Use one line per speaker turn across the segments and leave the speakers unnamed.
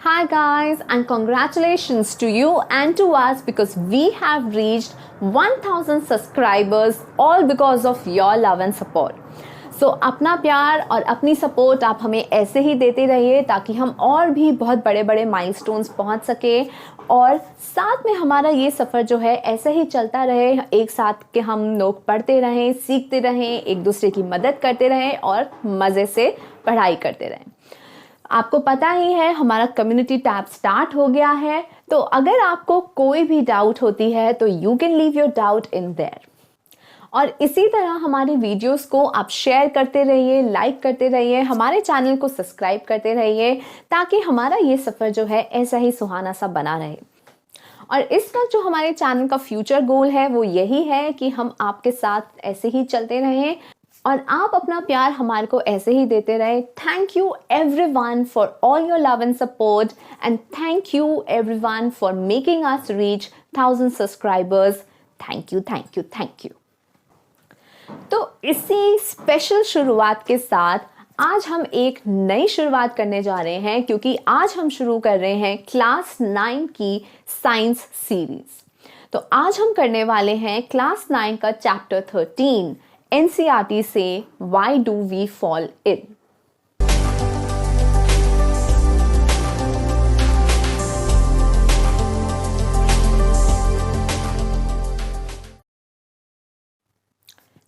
Hi guys, and congratulations to you and to us because we have reached 1000 subscribers all because of your love and support. So अपना प्यार और अपनी support आप हमें ऐसे ही देते रहिए ताकि हम और भी बहुत बड़े बड़े माइलस्टोन्स पहुंच सके और साथ में हमारा ये सफ़र जो है ऐसे ही चलता रहे। एक साथ के हम लोग पढ़ते रहें, सीखते रहें, एक दूसरे की मदद करते रहें और मज़े से पढ़ाई करते रहें। आपको पता ही है हमारा कम्युनिटी टैब स्टार्ट हो गया है, तो अगर आपको कोई भी डाउट होती है तो you can leave your doubt in their. और इसी तरह हमारी वीडियोस को आप शेयर करते रहिए, लाइक करते रहिए, हमारे चैनल को सब्सक्राइब करते रहिए ताकि हमारा ये सफ़र जो है ऐसा ही सुहाना सा बना रहे। और इस वक्त जो हमारे चैनल का फ्यूचर गोल है वो यही है कि हम आपके साथ ऐसे ही चलते रहें और आप अपना प्यार हमारे को ऐसे ही देते रहे। Thank you everyone for all your love and support and thank you everyone for making us reach 1000 subscribers. Thank you, thank you, thank you. तो इसी स्पेशल शुरुआत के साथ आज हम एक नई शुरुआत करने जा रहे हैं क्योंकि आज हम शुरू कर रहे हैं क्लास 9 की साइंस सीरीज। तो आज हम करने वाले हैं क्लास 9 का चैप्टर 13 NCERT से Why Do We Fall In।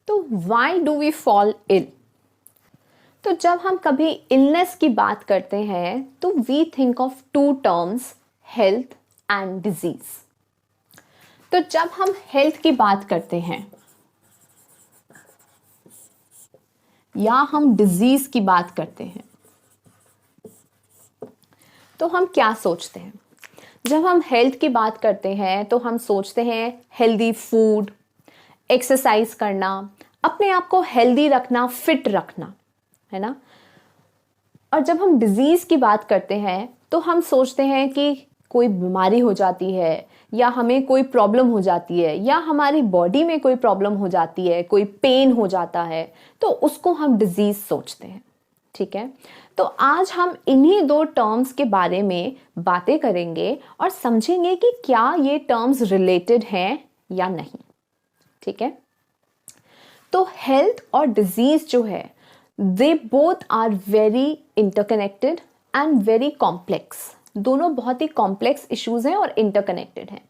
तो Why Do We Fall In? तो जब हम कभी इलनेस की बात करते हैं तो we think of two terms, health and disease. तो जब हम हेल्थ की बात करते हैं या हम डिजीज की बात करते हैं तो हम क्या सोचते हैं? जब हम हेल्थ की बात करते हैं तो हम सोचते हैं हेल्दी फूड, एक्सरसाइज करना, अपने आप को हेल्दी रखना, फिट रखना, है ना। और जब हम डिजीज की बात करते हैं तो हम सोचते हैं कि कोई बीमारी हो जाती है या हमें कोई प्रॉब्लम हो जाती है या हमारी बॉडी में कोई प्रॉब्लम हो जाती है, कोई पेन हो जाता है, तो उसको हम डिजीज सोचते हैं। ठीक है, तो आज हम इन्हीं दो टर्म्स के बारे में बातें करेंगे और समझेंगे कि क्या ये टर्म्स रिलेटेड हैं या नहीं। ठीक है, तो हेल्थ और डिजीज जो है they both are very interconnected and very complex. दोनों बहुत ही कॉम्प्लेक्स इश्यूज हैं और इंटरकनेक्टेड हैं।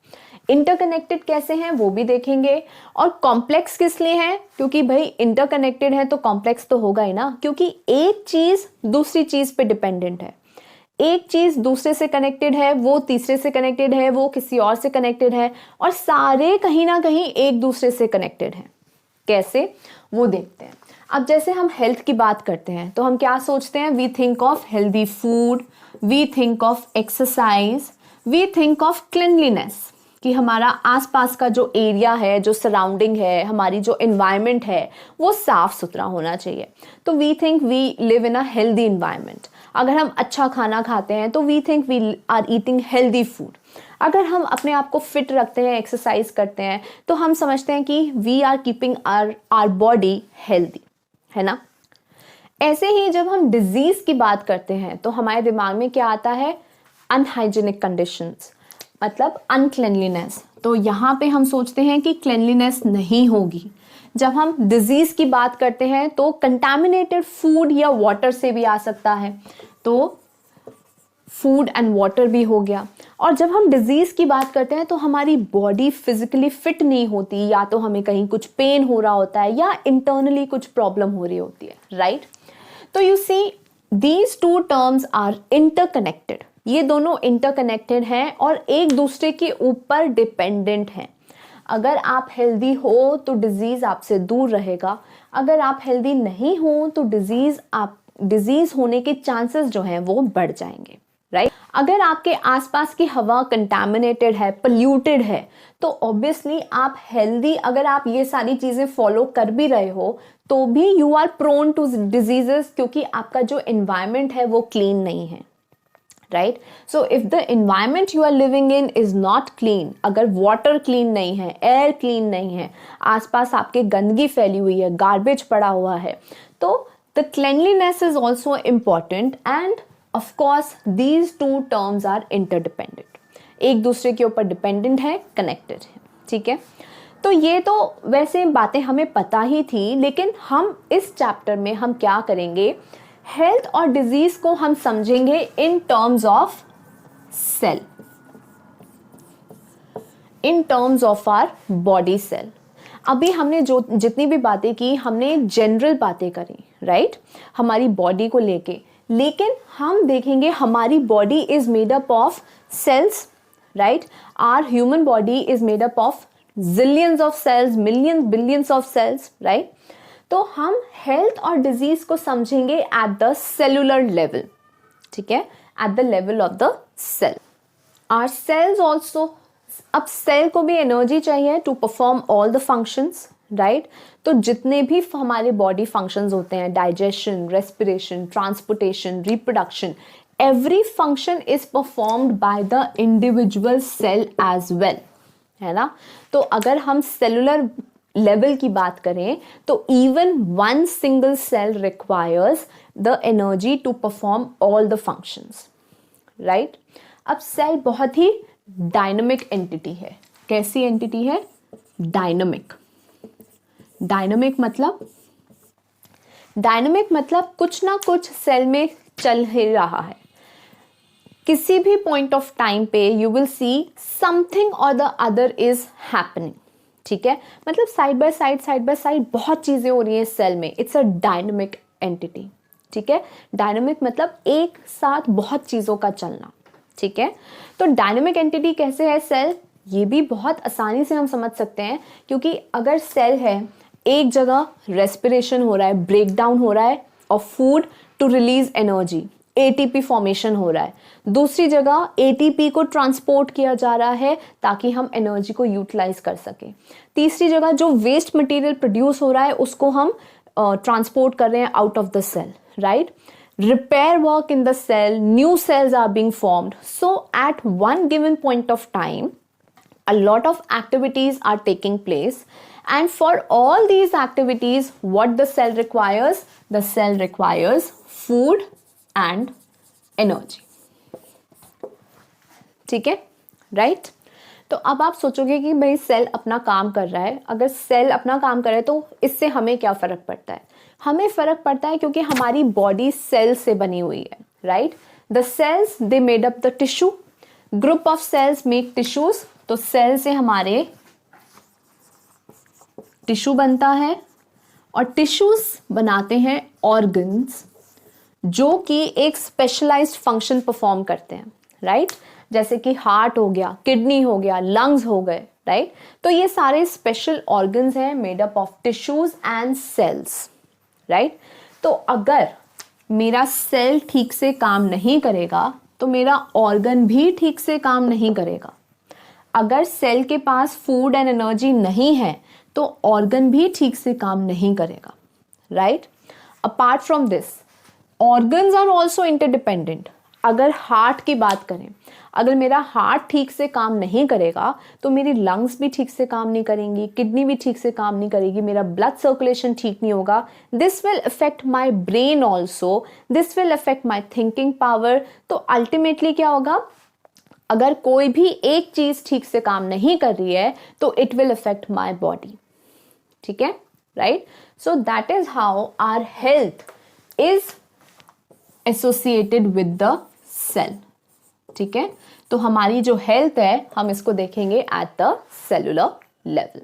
इंटरकनेक्टेड कैसे हैं वो भी देखेंगे और कॉम्प्लेक्स किस लिए हैं, क्योंकि भाई इंटरकनेक्टेड है तो कॉम्प्लेक्स तो होगा ही ना, क्योंकि एक चीज दूसरी चीज पे डिपेंडेंट है। एक चीज दूसरे से कनेक्टेड है, वो तीसरे से कनेक्टेड है, वो किसी और से कनेक्टेड है और सारे कहीं ना कहीं एक दूसरे से कनेक्टेड हैं। कैसे वो देखते हैं। अब जैसे हम हेल्थ की बात करते हैं तो हम क्या सोचते हैं? We think of healthy food, we think of exercise, we think of cleanliness, कि हमारा आसपास का जो एरिया है, जो सराउंडिंग है, हमारी जो एनवायरनमेंट है वो साफ सुथरा होना चाहिए। तो we think we live in a healthy environment. अगर हम अच्छा खाना खाते हैं तो we think we are eating healthy food. अगर हम अपने आप को फिट रखते हैं, एक्सरसाइज करते हैं, तो हम समझते हैं कि we are keeping our body healthy, है ना। ऐसे ही जब हम डिजीज की बात करते हैं तो हमारे दिमाग में क्या आता है? अनहाइजीनिक कंडीशंस, मतलब अनक्लेनलीनेस। तो यहाँ पे हम सोचते हैं कि क्लेनलीनेस नहीं होगी। जब हम डिजीज की बात करते हैं तो कंटामिनेटेड फूड या वाटर से भी आ सकता है, तो फूड एंड वाटर भी हो गया। और जब हम डिजीज की बात करते हैं तो हमारी बॉडी फिजिकली फिट नहीं होती, या तो हमें कहीं कुछ पेन हो रहा होता है या इंटरनली कुछ प्रॉब्लम हो रही होती है, राइट। तो you see these two terms are interconnected. ये दोनों इंटरकनेक्टेड हैं और एक दूसरे के ऊपर डिपेंडेंट हैं। अगर आप हेल्दी हो तो डिजीज आपसे दूर रहेगा, अगर आप हेल्दी नहीं हो तो डिजीज होने के चांसेस जो हैं वो बढ़ जाएंगे, राइट। अगर आपके आसपास की हवा कंटामिनेटेड है, पोल्यूटेड है, तो ऑब्वियसली आप हेल्दी, अगर आप ये सारी चीजें फॉलो कर भी रहे हो तो भी you are prone to diseases, क्योंकि आपका जो एनवायरनमेंट है वो क्लीन नहीं है, right. So if the environment you are living in is not clean, अगर वाटर क्लीन नहीं है, एयर क्लीन नहीं है, आसपास आपके गंदगी फैली हुई है, गार्बेज पड़ा हुआ है, तो the cleanliness is also important and of course these two terms are interdependent, एक दूसरे के ऊपर डिपेंडेंट है, कनेक्टेड है, ठीक है। तो ये तो वैसे बातें हमें पता ही थी, लेकिन हम इस चैप्टर में हम क्या करेंगे, हेल्थ और डिजीज को हम समझेंगे in terms of cell, in terms of our body cell. अभी हमने जो जितनी भी बातें की, हमने जनरल बातें करी, राइट, हमारी बॉडी को लेके, लेकिन हम देखेंगे हमारी body is made up of cells, right. Our human body is made up of zillions of cells, millions, billions of cells, right. तो हम हेल्थ और डिजीज को समझेंगे एट द सेलुलर लेवल, ठीक है, at the level of the cell. Our cells also, अब cell को भी एनर्जी चाहिए to perform all the functions, right. तो जितने भी हमारे बॉडी फंक्शंस होते हैं, digestion, respiration, transportation, reproduction, every function is performed by the individual cell as well, है ना। तो अगर हम सेलुलर लेवल की बात करें तो even one single cell requires the energy to perform all the functions, right. अब सेल बहुत ही डायनामिक एंटिटी है। कैसी एंटिटी है? डायनामिक। डायनामिक मतलब कुछ ना कुछ सेल में चल ही रहा है। किसी भी पॉइंट ऑफ टाइम पे यू विल सी समथिंग और द अदर इज हैपनिंग, ठीक है। मतलब साइड बाय साइड बहुत चीजें हो रही हैं सेल में। इट्स अ डायनामिक एंटिटी, ठीक है। डायनामिक मतलब एक साथ बहुत चीजों का चलना, ठीक है। तो डायनामिक एंटिटी कैसे है सेल, ये भी बहुत आसानी से हम समझ सकते हैं, क्योंकि अगर सेल है, एक जगह रेस्पिरेशन हो रहा है, ब्रेक डाउन हो रहा है of food to release energy, ATP formation हो रहा है। दूसरी जगह एटीपी को ट्रांसपोर्ट किया जा रहा है ताकि हम एनर्जी को यूटिलाइज कर सकें। तीसरी जगह जो वेस्ट मटेरियल प्रोड्यूस हो रहा है उसको हम ट्रांसपोर्ट कर रहे हैं out of the cell, right. Repair work in the cell, new cells are being formed. So at one given point of time, a lot of activities are taking place, and for all these activities, what the cell requires? The cell requires food and energy. ठीक है, right. तो अब आप सोचोगे कि भाई cell अपना काम कर रहा है। अगर सेल अपना काम करे तो इससे हमें क्या फर्क पड़ता है? हमें फर्क पड़ता है क्योंकि हमारी बॉडी सेल से बनी हुई है, right. The cells they made up the tissue, group of cells make tissues. तो सेल से हमारे टिश्यू बनता है और टिश्यूज बनाते हैं ऑर्गन्स, जो कि एक स्पेशलाइज्ड फंक्शन परफॉर्म करते हैं, राइट। जैसे कि हार्ट हो गया, किडनी हो गया, लंग्स हो गए, राइट। तो ये सारे स्पेशल ऑर्गन्स हैं made up of tissues and cells, right. तो अगर मेरा सेल ठीक से काम नहीं करेगा तो मेरा ऑर्गन भी ठीक से काम नहीं करेगा। अगर सेल के पास फूड एंड एनर्जी नहीं है तो ऑर्गन भी ठीक से काम नहीं करेगा, right. Apart from this, organs are also interdependent. अगर हार्ट की बात करें, अगर मेरा हार्ट ठीक से काम नहीं करेगा तो मेरी लंग्स भी ठीक से काम नहीं करेंगी, किडनी भी ठीक से काम नहीं करेगी, मेरा ब्लड सर्कुलेशन ठीक नहीं होगा। This will affect my brain also, this will affect my thinking power. तो अल्टीमेटली क्या होगा? अगर कोई भी एक चीज ठीक से काम नहीं कर रही है तो it will affect my body, ठीक है, right. So that is how our health is associated with the cell, ठीक है। तो हमारी जो हेल्थ है हम इसको देखेंगे at the cellular level,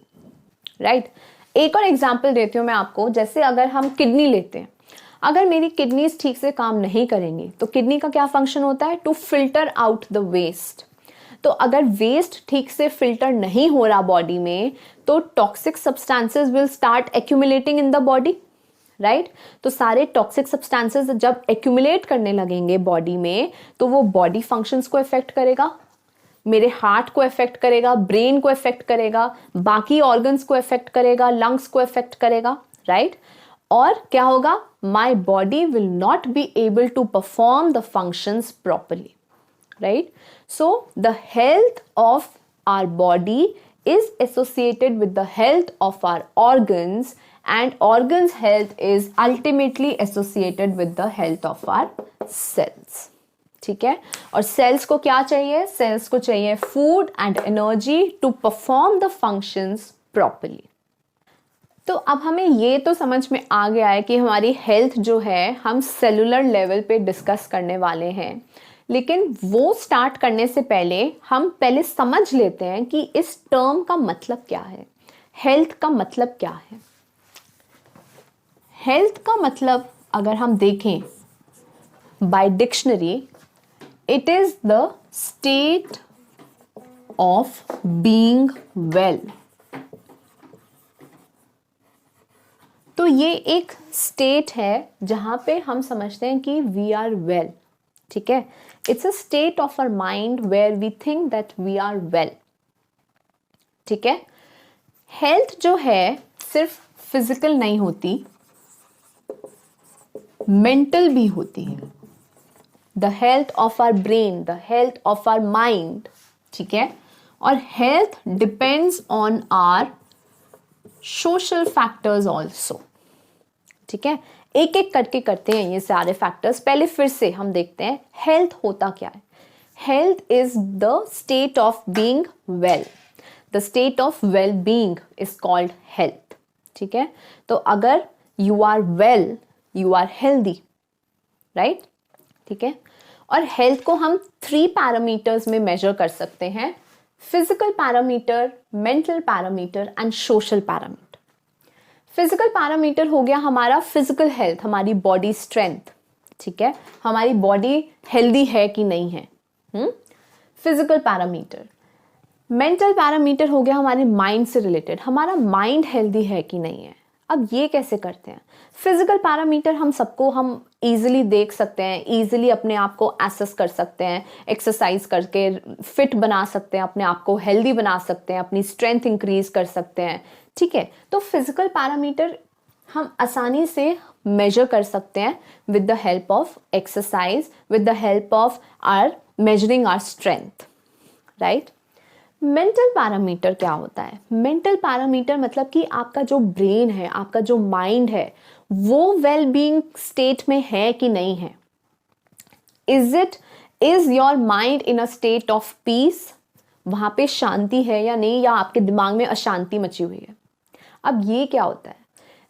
right. एक और एग्जांपल देती हूं मैं आपको। जैसे अगर हम किडनी लेते हैं, अगर मेरी किडनीज ठीक से काम नहीं करेंगी तो किडनी का क्या फंक्शन होता है? To filter out the waste. तो अगर वेस्ट ठीक से फिल्टर नहीं हो रहा बॉडी में तो toxic substances will start accumulating in the body, right. तो सारे टॉक्सिक सब्सटेंसेस जब एक्यूमुलेट करने लगेंगे बॉडी में तो वो बॉडी फंक्शंस को इफेक्ट करेगा, मेरे हार्ट को इफेक्ट करेगा, ब्रेन को इफेक्ट करेगा, बाकी ऑर्गन्स को इफेक्ट करेगा, लंग्स को इफेक्ट करेगा, राइट। और क्या होगा? My body will not be able to perform the functions properly, right. So the health of our body is associated with the health of our organs, and organs health is ultimately associated with the health of our cells. ठीक है। और sales को क्या चाहिए? Cells को चाहिए food and energy to perform the functions properly. तो अब हमें ये तो समझ में आ गया है कि हमारी हेल्थ जो है हम सेलुलर लेवल पे डिस्कस करने वाले हैं, लेकिन वो स्टार्ट करने से पहले हम पहले समझ लेते हैं कि इस टर्म का मतलब क्या है, हेल्थ का मतलब क्या है। हेल्थ का मतलब अगर हम देखें by dictionary, it is the state of being well. तो ये एक स्टेट है जहां पे हम समझते हैं कि वी आर वेल, ठीक है। It's a state of our mind where we think that we are well, ठीक है। हेल्थ जो है सिर्फ फिजिकल नहीं होती, मेंटल भी होती है। The health of our brain, the health of our mind, ठीक है। और health depends on our social factors also, ठीक है। एक एक करके करते हैं ये सारे फैक्टर्स। पहले फिर से हम देखते हैं हेल्थ होता क्या है। Health is the state of being well, the state of well being is called health, ठीक है। तो अगर you are well, you are healthy, right, ठीक है। और हेल्थ को हम 3 पैरामीटर्स में मेजर कर सकते हैं, physical parameter, mental parameter and social parameter. Physical parameter हो गया हमारा फिजिकल हेल्थ, हमारी बॉडी स्ट्रेंथ, ठीक है, हमारी बॉडी हेल्दी है कि नहीं है, फिजिकल पैरामीटर। मेंटल पैरामीटर हो गया हमारे माइंड से रिलेटेड, हमारा माइंड हेल्दी है कि नहीं है। अब ये कैसे करते हैं? फिजिकल पैरामीटर हम सबको हम इजीली देख सकते हैं, इजीली अपने आप को एसेस कर सकते हैं, एक्सरसाइज करके फिट बना सकते हैं, अपने आप को हेल्दी बना सकते हैं, अपनी स्ट्रेंथ इंक्रीज कर सकते हैं, ठीक है। तो फिजिकल पैरामीटर हम आसानी से मेजर कर सकते हैं with the help of exercise, with the help of our measuring our strength, right. Mental parameter क्या होता है? मेंटल पैरामीटर मतलब कि आपका जो ब्रेन है, आपका जो माइंड है, वो वेल बीइंग स्टेट में है कि नहीं है। Is your mind in a state of peace? वहां पे शांति है या नहीं, या आपके दिमाग में अशांति मची हुई है। अब ये क्या होता है?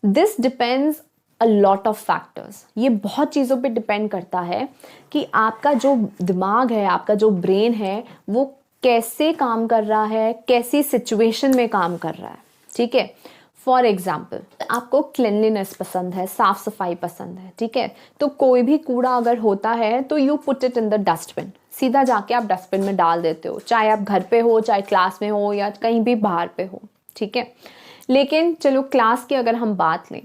This depends a lot of factors. ये बहुत चीज़ों पे डिपेंड करता है कि आपका जो दिमाग है, आपका जो ब्रेन है, वो कैसे काम कर रहा है, कैसी सिचुएशन में काम कर रहा है, ठीक है। फॉर एग्जाम्पल, आपको क्लिनलीनेस पसंद है, साफ सफाई पसंद है, ठीक है। तो कोई भी कूड़ा अगर होता है तो you put it in the dustbin, सीधा जाके आप डस्टबिन में डाल देते हो, चाहे आप घर पे हो, चाहे क्लास में हो, या कहीं भी बाहर पे हो, ठीक है। लेकिन चलो क्लास की अगर हम बात लें,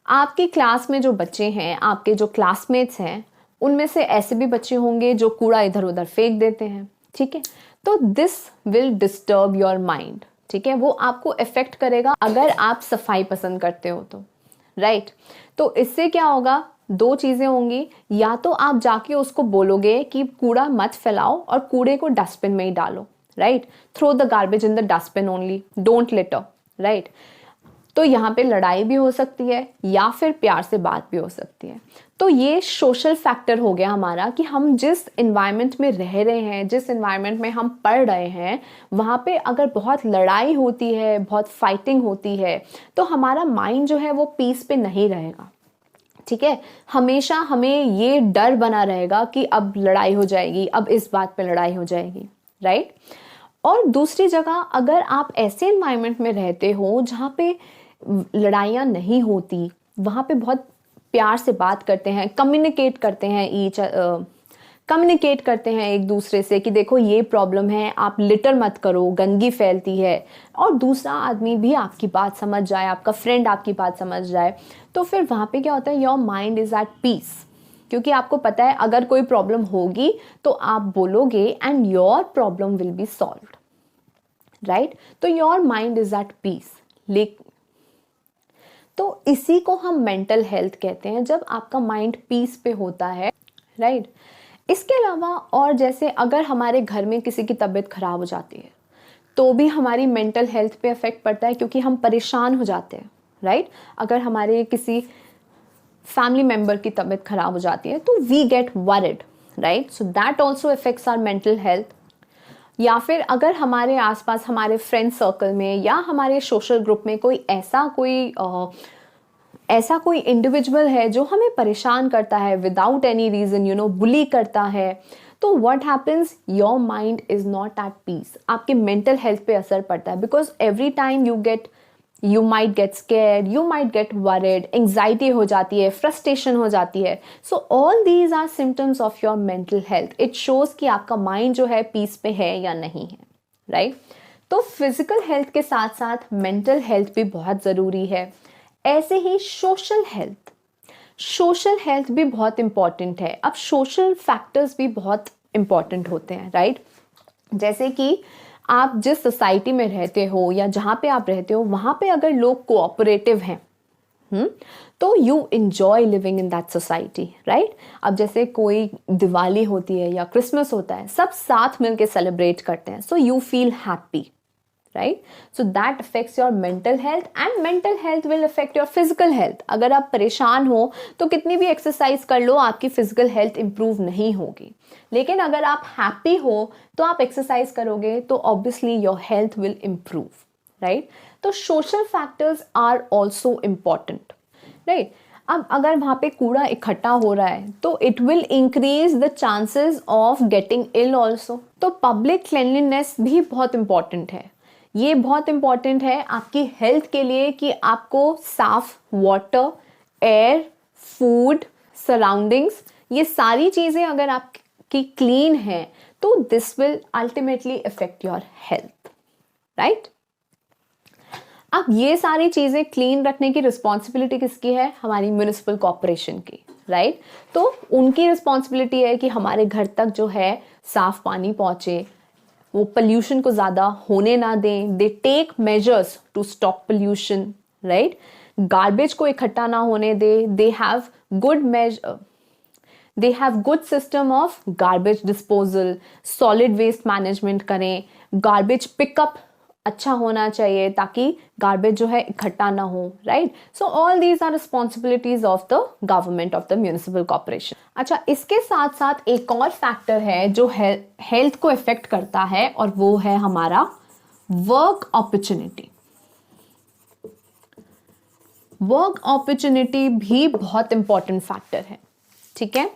आपकी क्लास में जो बच्चे हैं, आपके जो क्लासमेट्स हैं, उनमें से ऐसे भी बच्चे होंगे जो कूड़ा इधर उधर फेंक देते हैं, ठीक है। तो this will disturb your mind, ठीक है। वो आपको इफेक्ट करेगा अगर आप सफाई पसंद करते हो तो, राइट। तो इससे क्या होगा? 2 चीजें होंगी, या तो आप जाके उसको बोलोगे कि कूड़ा मत फैलाओ और कूड़े को डस्टबिन में ही डालो, right. Throw the garbage in the dustbin only, don't litter, right. तो यहाँ पे लड़ाई भी हो सकती है या फिर प्यार से बात भी हो सकती है। तो ये सोशल फैक्टर हो गया हमारा कि हम जिस एनवायरनमेंट में रह रहे हैं, जिस एनवायरनमेंट में हम पढ़ रहे हैं, वहाँ पे अगर बहुत लड़ाई होती है, बहुत फाइटिंग होती है, तो हमारा माइंड जो है वो पीस पे नहीं रहेगा, ठीक है। हमेशा हमें ये डर बना रहेगा कि अब लड़ाई हो जाएगी, अब इस बात पे लड़ाई हो जाएगी, राइट। और दूसरी जगह अगर आप ऐसे एनवायरनमेंट में रहते हो जहाँ पे लड़ाइयाँ नहीं होती, वहाँ पे बहुत प्यार से बात करते हैं, कम्युनिकेट करते हैं एक दूसरे से कि देखो ये प्रॉब्लम है, आप लिटर मत करो, गंदगी फैलती है, और दूसरा आदमी भी आपकी बात समझ जाए, आपका फ्रेंड आपकी बात समझ जाए, तो फिर वहाँ पे क्या होता है? Your mind is at peace, क्योंकि आपको पता है अगर कोई प्रॉब्लम होगी तो आप बोलोगे and your problem will be solved, right. तो your mind is at peace. तो इसी को हम मेंटल हेल्थ कहते हैं, जब आपका माइंड पीस पे होता है, राइट। इसके अलावा और जैसे अगर हमारे घर में किसी की तबीयत खराब हो जाती है तो भी हमारी मेंटल हेल्थ पे इफेक्ट पड़ता है, क्योंकि हम परेशान हो जाते हैं, राइट। अगर हमारे किसी फैमिली मेंबर की तबीयत खराब हो जाती है तो we get worried, right? So that also affects our mental health. या फिर अगर हमारे आसपास हमारे फ्रेंड सर्कल में या हमारे सोशल ग्रुप में ऐसा कोई इंडिविजुअल है जो हमें परेशान करता है विदाउट एनी रीजन, बुली करता है, तो what happens, your mind is not at peace. आपके मेंटल हेल्थ पे असर पड़ता है, because every time you might get scared, you might get worried, anxiety हो जाती है, frustration हो जाती है. So all these are symptoms of your mental health. It shows कि आपका mind जो है peace पे है या नहीं है, right? तो physical health के साथ साथ mental health भी बहुत ज़रूरी है. ऐसे ही social health भी बहुत important है. अब social factors भी बहुत important होते हैं, right? जैसे कि आप जिस सोसाइटी में रहते हो या जहाँ पे आप रहते हो वहाँ पे अगर लोग कोऑपरेटिव हैं, तो you enjoy living in that society, right? अब जैसे कोई दिवाली होती है या क्रिसमस होता है, सब साथ मिलके सेलिब्रेट करते हैं, so you feel happy, right? So that affects your mental health and mental health will affect your physical health. अगर आप परेशान हो तो कितनी भी एक्सरसाइज कर लो, आपकी फिजिकल हेल्थ इंप्रूव नहीं होगी. लेकिन अगर आप हैप्पी हो तो आप एक्सरसाइज करोगे तो obviously your health will improve, right? तो social factors are also important, right? अब अगर वहाँ पे कूड़ा इकट्ठा हो रहा है तो it will increase the chances of getting ill also. तो पब्लिक क्लीनलीनेस भी बहुत इंपॉर्टेंट है. ये बहुत इंपॉर्टेंट है आपकी हेल्थ के लिए कि आपको साफ वाटर, एयर, फूड, सराउंडिंग्स, ये सारी चीज़ें अगर आपकी क्लीन है तो this will ultimately affect your health, right? अब ये सारी चीज़ें क्लीन रखने की रिस्पॉन्सिबिलिटी किसकी है? हमारी म्युनिसिपल कॉर्पोरेशन की, राइट? तो उनकी रिस्पॉन्सिबिलिटी है कि हमारे घर तक जो है साफ पानी पहुँचे, वो पोल्यूशन को ज़्यादा होने ना दें. They take measures to stop pollution, right? Garbage को इकट्ठा ना होने दे. They have good system of garbage disposal. Solid waste management करें. गार्बेज पिकअप अच्छा होना चाहिए ताकि गार्बेज जो है इकट्ठा ना हो, राइट? So all these are responsibilities of the government of the municipal corporation. अच्छा, इसके साथ साथ एक और फैक्टर है जो हेल्थ को इफेक्ट करता है और वो है हमारा वर्क अपॉर्चुनिटी. वर्क अपॉर्चुनिटी भी बहुत इंपॉर्टेंट फैक्टर है, ठीक है?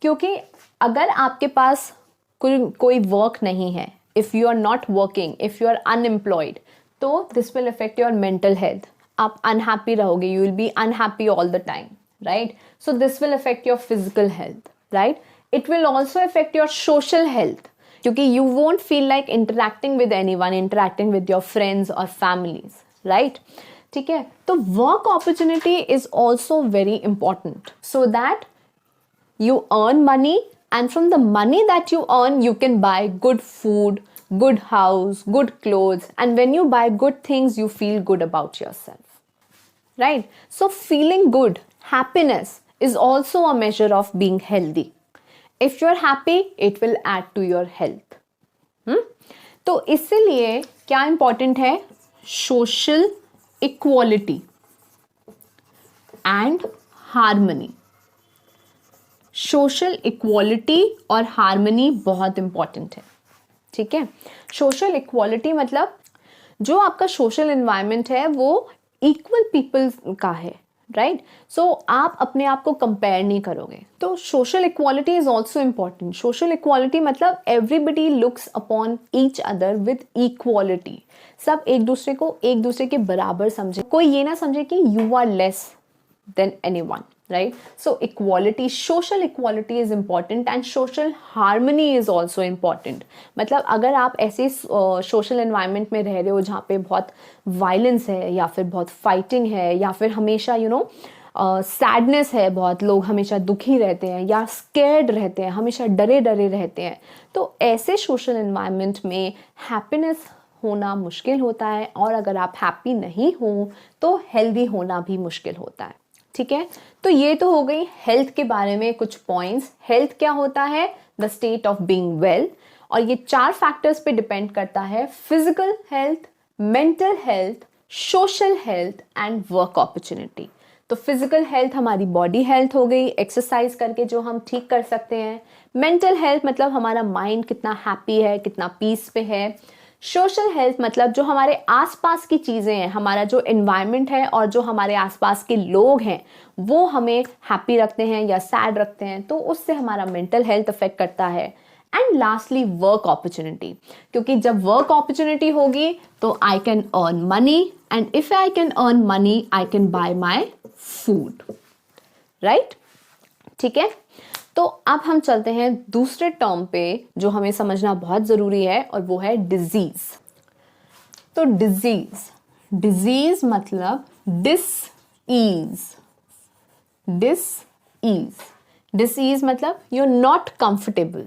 क्योंकि अगर आपके पास कोई वर्क नहीं है, if you are not working, if you are unemployed, तो this will affect your mental health. आप unhappy रहोगे, you will be unhappy all the time, right? So this will affect your physical health, right? It will also affect your social health, क्योंकि you won't feel like interacting with anyone, interacting with your friends or families, right? ठीक है? तो work opportunity is also very important, so that you earn money. And from the money that you earn, you can buy good food, good house, good clothes. And when you buy good things, you feel good about yourself, right? So feeling good, happiness is also a measure of being healthy. If you're happy, it will add to your health. तो इसीलिए क्या important है? Social equality and harmony. Social equality और harmony बहुत important है, ठीक है? Social equality मतलब जो आपका सोशल एनवायरनमेंट है वो इक्वल पीपल का है, राइट? सो आप अपने आप को कंपेयर नहीं करोगे. तो social equality is also important. Social equality मतलब everybody looks upon each other with equality. सब एक दूसरे के बराबर समझे. कोई ये ना समझे कि you are less than anyone, right? So equality, social equality is important and social harmony is also important. मतलब अगर आप ऐसे social environment में रह रहे हो जहाँ पे बहुत violence है या फिर बहुत fighting है या फिर हमेशा sadness है, बहुत लोग हमेशा दुखी रहते हैं या scared रहते हैं, हमेशा डरे रहते हैं, तो ऐसे social environment में happiness होना मुश्किल होता है. और अगर आप happy नहीं हो तो healthy होना भी मुश्किल होता है, ठीक है? तो ये तो हो गई हेल्थ के बारे में कुछ पॉइंट्स. हेल्थ क्या होता है? The state of being well. और ये 4 फैक्टर्स पे डिपेंड करता है: physical health, mental health, social health and work opportunity. तो फिजिकल हेल्थ हमारी बॉडी हेल्थ हो गई, एक्सरसाइज करके जो हम ठीक कर सकते हैं. मेंटल हेल्थ मतलब हमारा माइंड कितना हैप्पी है, कितना पीस पे है। सोशल हेल्थ मतलब जो हमारे आसपास की चीज़ें हैं, हमारा जो एनवायरनमेंट है और जो हमारे आसपास के लोग हैं वो हमें हैप्पी रखते हैं या सैड रखते हैं, तो उससे हमारा मेंटल हेल्थ अफेक्ट करता है। एंड लास्टली वर्क अपॉर्चुनिटी, क्योंकि जब वर्क अपॉर्चुनिटी होगी तो I can earn money, and if I can earn money I can buy my food, right. ठीक है, तो अब हम चलते हैं दूसरे टर्म पे जो हमें समझना बहुत जरूरी है, और वो है डिजीज। तो डिजीज मतलब डिसीज मतलब you are not comfortable,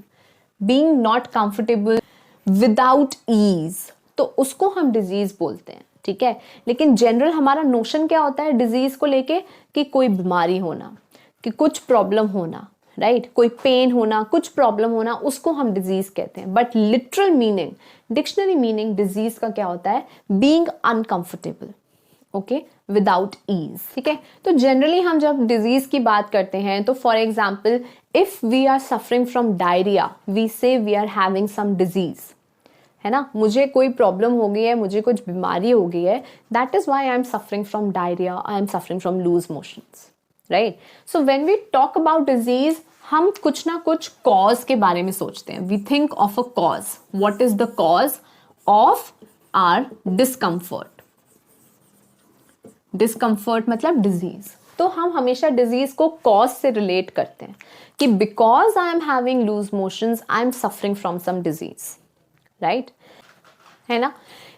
being not comfortable without ease, तो उसको हम डिजीज बोलते हैं। ठीक है, लेकिन जनरल हमारा नोशन क्या होता है डिजीज को लेके, कि कोई बीमारी होना, कि कुछ प्रॉब्लम होना, राइट, कोई पेन होना, कुछ प्रॉब्लम होना, उसको हम डिजीज कहते हैं। But literal meaning, dictionary meaning disease का क्या होता है, being uncomfortable, okay, without ease. ठीक है, तो जनरली हम जब डिजीज की बात करते हैं तो for example if we are suffering from diarrhoea we say we are having some disease, है ना, मुझे कोई प्रॉब्लम हो गई है, मुझे कुछ बीमारी हो गई है, that is why I am suffering from diarrhoea, I am suffering from loose motions, right. So when we talk about disease हम कुछ ना कुछ कॉज के बारे में सोचते हैं, we think of a cause, what is the cause of our discomfort, discomfort मतलब डिजीज। तो हम हमेशा डिजीज को कॉज से रिलेट करते हैं कि because I am having loose motions I am suffering from some disease, right, है ना।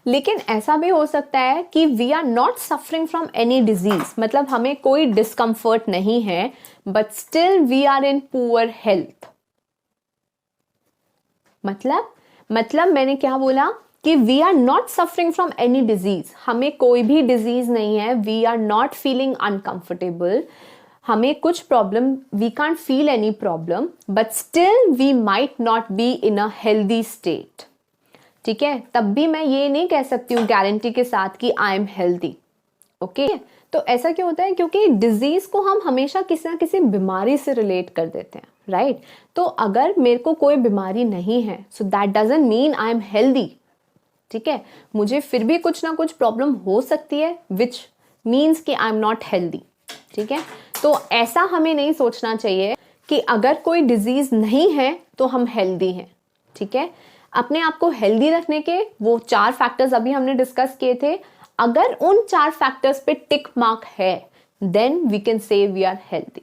लेकिन ऐसा भी हो सकता है कि we are not suffering from any disease, मतलब हमें कोई डिस्कम्फर्ट नहीं है but still we are in poor health. मतलब मैंने क्या बोला कि we are not suffering from any disease, हमें कोई भी डिजीज नहीं है, we are not feeling uncomfortable, हमें कुछ problem, we can't feel any problem, but still we might not be in a healthy state. ठीक है, तब भी मैं ये नहीं कह सकती हूँ गारंटी के साथ कि आई एम हेल्दी, ओके। तो ऐसा क्यों होता है, क्योंकि डिजीज को हम हमेशा किसी ना किसी बीमारी से रिलेट कर देते हैं, राइट। तो अगर मेरे को कोई बीमारी नहीं है so that doesn't mean I am healthy. ठीक है, मुझे फिर भी कुछ ना कुछ प्रॉब्लम हो सकती है विच मीन्स कि आई एम नॉट हेल्दी। ठीक है, तो ऐसा हमें नहीं सोचना चाहिए कि अगर कोई डिजीज नहीं है तो हम हेल्दी हैं। ठीक है, अपने आप को हेल्दी रखने के वो 4 फैक्टर्स अभी हमने डिस्कस किए थे, अगर उन 4 फैक्टर्स पे टिक मार्क है then we can say we are healthy.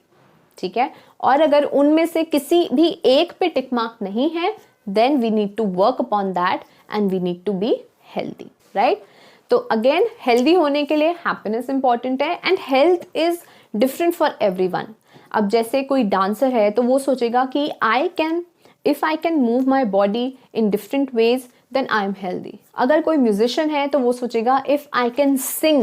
ठीक है, और अगर उनमें से किसी भी एक पे टिक मार्क नहीं है then we need to work upon that and we need to be healthy, right. तो अगेन हेल्दी होने के लिए हैप्पीनेस इंपॉर्टेंट है and health is different for everyone. अब जैसे कोई डांसर है तो वो सोचेगा कि if I can move my body in different ways then I am healthy। अगर कोई म्यूजिशियन है तो वो सोचेगा if I can sing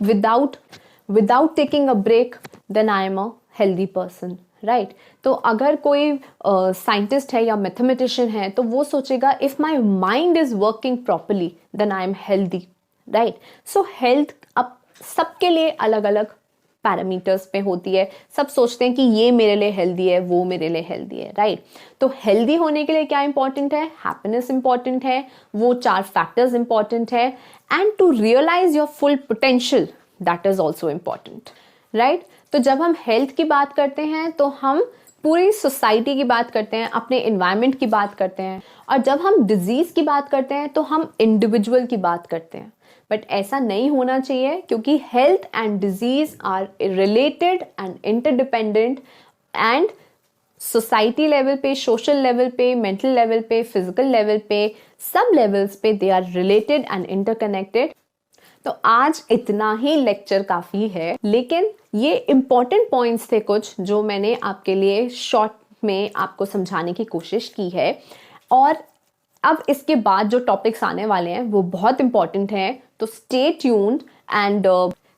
without taking a break then I am a healthy person, right। तो अगर कोई साइंटिस्ट है या मैथमेटिशियन है तो वो सोचेगा if my mind is working properly then I am healthy, right। So health अब सबके लिए अलग अलग पैरामीटर्स पे होती है, सब सोचते हैं कि ये मेरे लिए हेल्दी है, वो मेरे लिए हेल्दी है, राइट। तो हेल्दी होने के लिए क्या इंपॉर्टेंट है, हैप्पीनेस इंपॉर्टेंट है, वो 4 फैक्टर्स इंपॉर्टेंट है, and to realise your full potential that is also important, right. तो जब हम हेल्थ की बात करते हैं तो हम पूरी सोसाइटी की बात करते हैं, अपने एनवायरनमेंट की बात करते हैं, और जब हम डिजीज की बात करते हैं तो हम इंडिविजुअल की बात करते हैं। बट ऐसा नहीं होना चाहिए क्योंकि health and disease are related and interdependent, and society level पे, सोशल लेवल पे, मेंटल लेवल पे, फिजिकल लेवल पे, सब लेवल्स पे they are related and interconnected. तो आज इतना ही लेक्चर काफी है, लेकिन ये इंपॉर्टेंट पॉइंट्स थे कुछ जो मैंने आपके लिए शॉर्ट में आपको समझाने की कोशिश की है। और अब इसके बाद जो टॉपिक्स आने वाले हैं वो बहुत इंपॉर्टेंट हैं, तो stay tuned and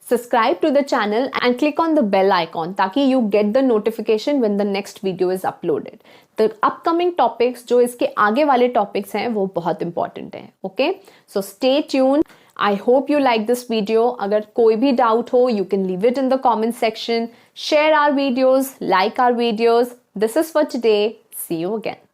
subscribe to the channel and click on the bell icon ताकि you get the notification when the next video is uploaded. The upcoming topics जो इसके आगे वाले टॉपिक्स हैं वो बहुत इंपॉर्टेंट हैं, okay. So stay tuned. I hope you like this video. अगर कोई भी doubt हो, you can leave it in the comment section. Share our videos, like our videos. This is for today. See you again.